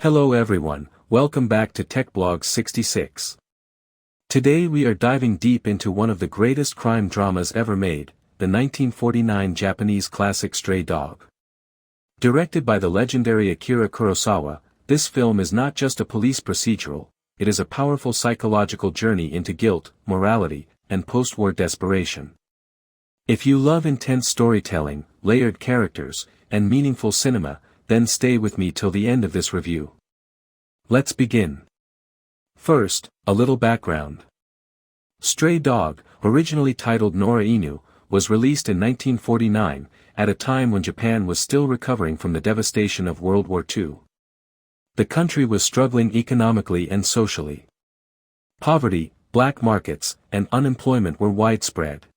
Hello everyone, welcome back to TechBlog 66. Today we are diving deep into one of the greatest crime dramas ever made, the 1949 Japanese classic Stray Dog. Directed by the legendary Akira Kurosawa, this film is not just a police procedural, it is a powerful psychological journey into guilt, morality, and post-war desperation. If you love intense storytelling, layered characters, and meaningful cinema, then stay with me till the end of this review. Let's begin. First, a little background. Stray Dog, originally titled Nora Inu, was released in 1949, at a time when Japan was still recovering from the devastation of World War II. The country was struggling economically and socially. Poverty, black markets, and unemployment were widespread.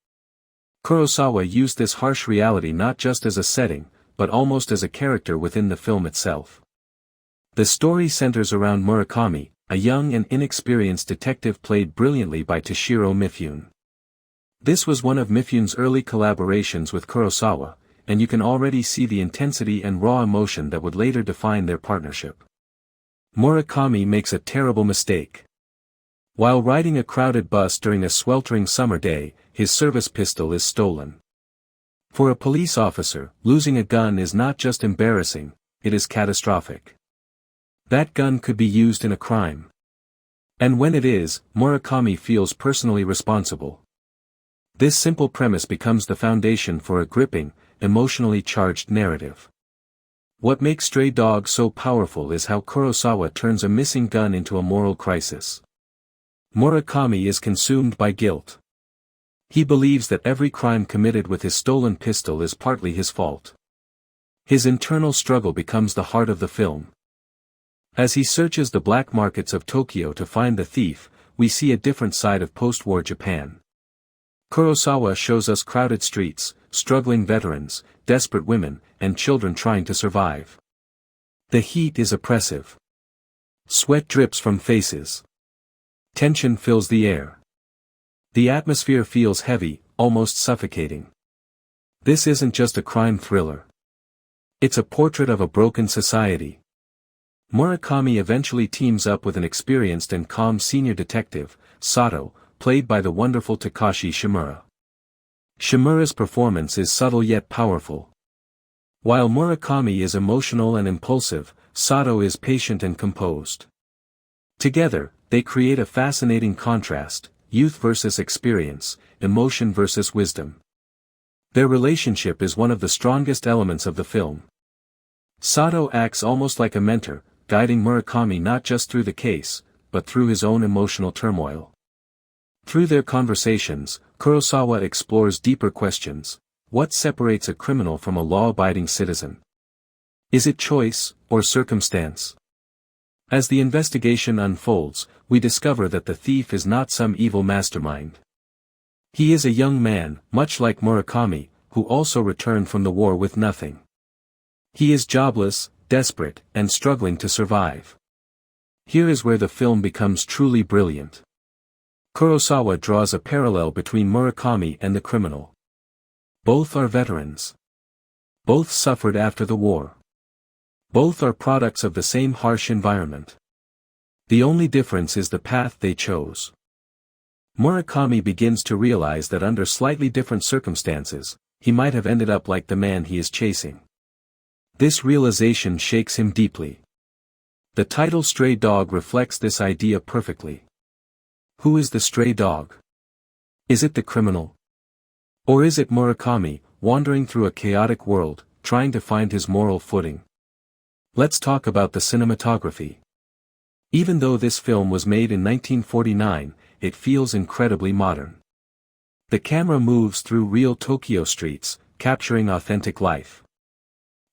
Kurosawa used this harsh reality not just as a setting, but almost as a character within the film itself. The story centers around Murakami, a young and inexperienced detective played brilliantly by Toshiro Mifune. This was one of Mifune's early collaborations with Kurosawa, and you can already see the intensity and raw emotion that would later define their partnership. Murakami makes a terrible mistake. While riding a crowded bus during a sweltering summer day, his service pistol is stolen. For a police officer, losing a gun is not just embarrassing, it is catastrophic. That gun could be used in a crime. And when it is, Murakami feels personally responsible. This simple premise becomes the foundation for a gripping, emotionally charged narrative. What makes Stray Dog so powerful is how Kurosawa turns a missing gun into a moral crisis. Murakami is consumed by guilt. He believes that every crime committed with his stolen pistol is partly his fault. His internal struggle becomes the heart of the film. As he searches the black markets of Tokyo to find the thief, we see a different side of post-war Japan. Kurosawa shows us crowded streets, struggling veterans, desperate women, and children trying to survive. The heat is oppressive. Sweat drips from faces. Tension fills the air. The atmosphere feels heavy, almost suffocating. This isn't just a crime thriller. It's a portrait of a broken society. Murakami eventually teams up with an experienced and calm senior detective, Sato, played by the wonderful Takashi Shimura. Shimura's performance is subtle yet powerful. While Murakami is emotional and impulsive, Sato is patient and composed. Together, they create a fascinating contrast, youth versus experience, emotion versus wisdom. Their relationship is one of the strongest elements of the film. Sato acts almost like a mentor, guiding Murakami not just through the case, but through his own emotional turmoil. Through their conversations, Kurosawa explores deeper questions. What separates a criminal from a law-abiding citizen? Is it choice, or circumstance? As the investigation unfolds, we discover that the thief is not some evil mastermind. He is a young man, much like Murakami, who also returned from the war with nothing. He is jobless, desperate, and struggling to survive. Here is where the film becomes truly brilliant. Kurosawa draws a parallel between Murakami and the criminal. Both are veterans. Both suffered after the war. Both are products of the same harsh environment. The only difference is the path they chose. Murakami begins to realize that under slightly different circumstances, he might have ended up like the man he is chasing. This realization shakes him deeply. The title Stray Dog reflects this idea perfectly. Who is the stray dog? Is it the criminal? Or is it Murakami, wandering through a chaotic world, trying to find his moral footing? Let's talk about the cinematography. Even though this film was made in 1949, it feels incredibly modern. The camera moves through real Tokyo streets, capturing authentic life.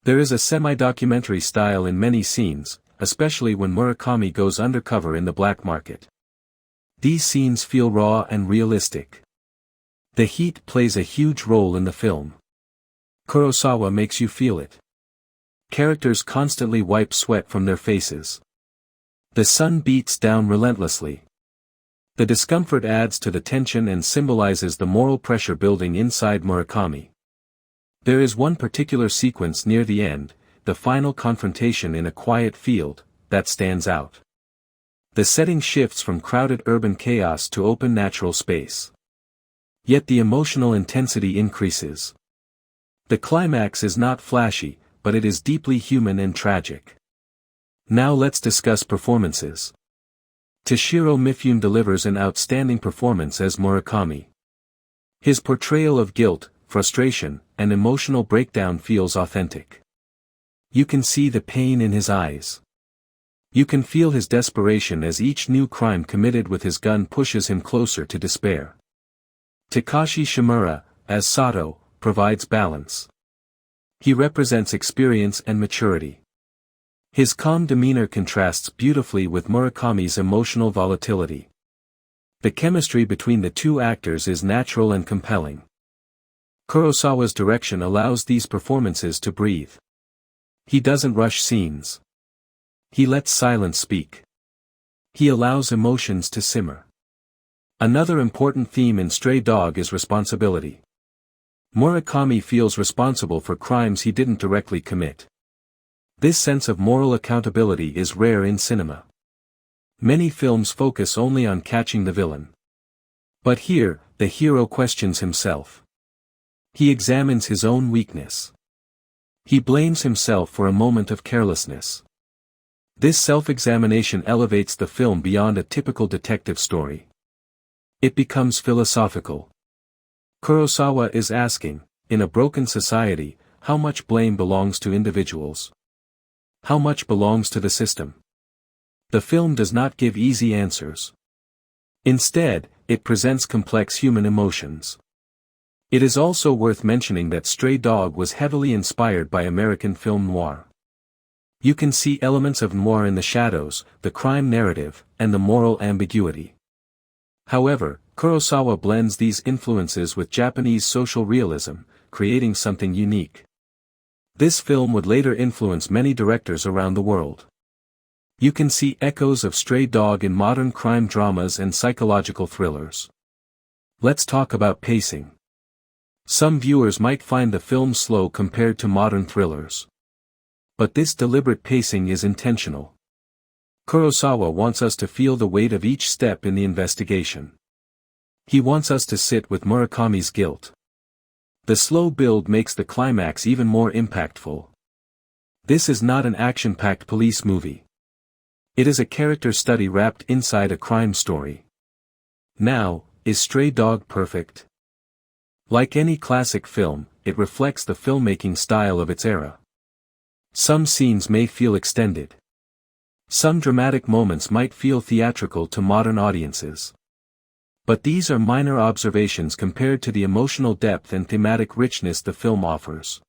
There is a semi-documentary style in many scenes, especially when Murakami goes undercover in the black market. These scenes feel raw and realistic. The heat plays a huge role in the film. Kurosawa makes you feel it. Characters constantly wipe sweat from their faces. The sun beats down relentlessly. The discomfort adds to the tension and symbolizes the moral pressure building inside Murakami. There is one particular sequence near the end, the final confrontation in a quiet field, that stands out. The setting shifts from crowded urban chaos to open natural space. Yet the emotional intensity increases. The climax is not flashy, but it is deeply human and tragic. Now let's discuss performances. Toshiro Mifune delivers an outstanding performance as Murakami. His portrayal of guilt, frustration, and emotional breakdown feels authentic. You can see the pain in his eyes. You can feel his desperation as each new crime committed with his gun pushes him closer to despair. Takashi Shimura, as Sato, provides balance. He represents experience and maturity. His calm demeanor contrasts beautifully with Murakami's emotional volatility. The chemistry between the two actors is natural and compelling. Kurosawa's direction allows these performances to breathe. He doesn't rush scenes. He lets silence speak. He allows emotions to simmer. Another important theme in Stray Dog is responsibility. Murakami feels responsible for crimes he didn't directly commit. This sense of moral accountability is rare in cinema. Many films focus only on catching the villain. But here, the hero questions himself. He examines his own weakness. He blames himself for a moment of carelessness. This self-examination elevates the film beyond a typical detective story. It becomes philosophical. Kurosawa is asking, in a broken society, how much blame belongs to individuals? How much belongs to the system? The film does not give easy answers. Instead, it presents complex human emotions. It is also worth mentioning that Stray Dog was heavily inspired by American film noir. You can see elements of noir in the shadows, the crime narrative, and the moral ambiguity. However, Kurosawa blends these influences with Japanese social realism, creating something unique. This film would later influence many directors around the world. You can see echoes of Stray Dog in modern crime dramas and psychological thrillers. Let's talk about pacing. Some viewers might find the film slow compared to modern thrillers. But this deliberate pacing is intentional. Kurosawa wants us to feel the weight of each step in the investigation. He wants us to sit with Murakami's guilt. The slow build makes the climax even more impactful. This is not an action-packed police movie. It is a character study wrapped inside a crime story. Now, is Stray Dog perfect? Like any classic film, it reflects the filmmaking style of its era. Some scenes may feel extended. Some dramatic moments might feel theatrical to modern audiences. But these are minor observations compared to the emotional depth and thematic richness the film offers.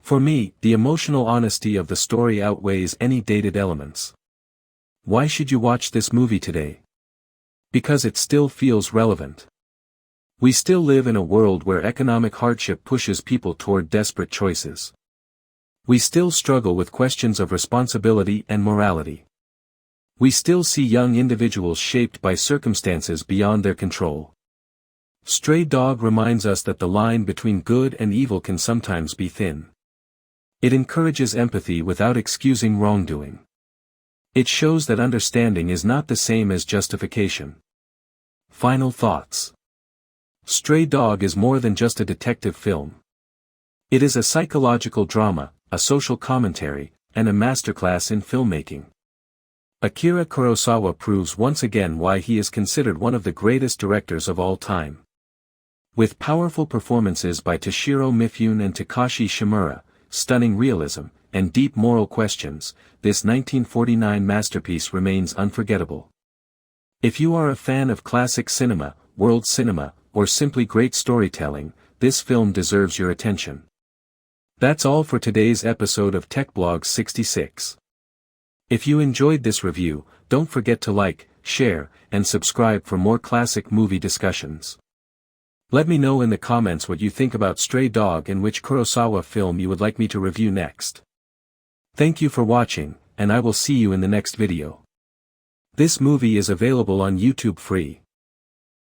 For me, the emotional honesty of the story outweighs any dated elements. Why should you watch this movie today? Because it still feels relevant. We still live in a world where economic hardship pushes people toward desperate choices. We still struggle with questions of responsibility and morality. We still see young individuals shaped by circumstances beyond their control. Stray Dog reminds us that the line between good and evil can sometimes be thin. It encourages empathy without excusing wrongdoing. It shows that understanding is not the same as justification. Final thoughts. Stray Dog is more than just a detective film. It is a psychological drama, a social commentary, and a masterclass in filmmaking. Akira Kurosawa proves once again why he is considered one of the greatest directors of all time. With powerful performances by Toshiro Mifune and Takashi Shimura, stunning realism, and deep moral questions, this 1949 masterpiece remains unforgettable. If you are a fan of classic cinema, world cinema, or simply great storytelling, this film deserves your attention. That's all for today's episode of TechBlog 66. If you enjoyed this review, don't forget to like, share, and subscribe for more classic movie discussions. Let me know in the comments what you think about Stray Dog and which Kurosawa film you would like me to review next. Thank you for watching, and I will see you in the next video. This movie is available on YouTube free.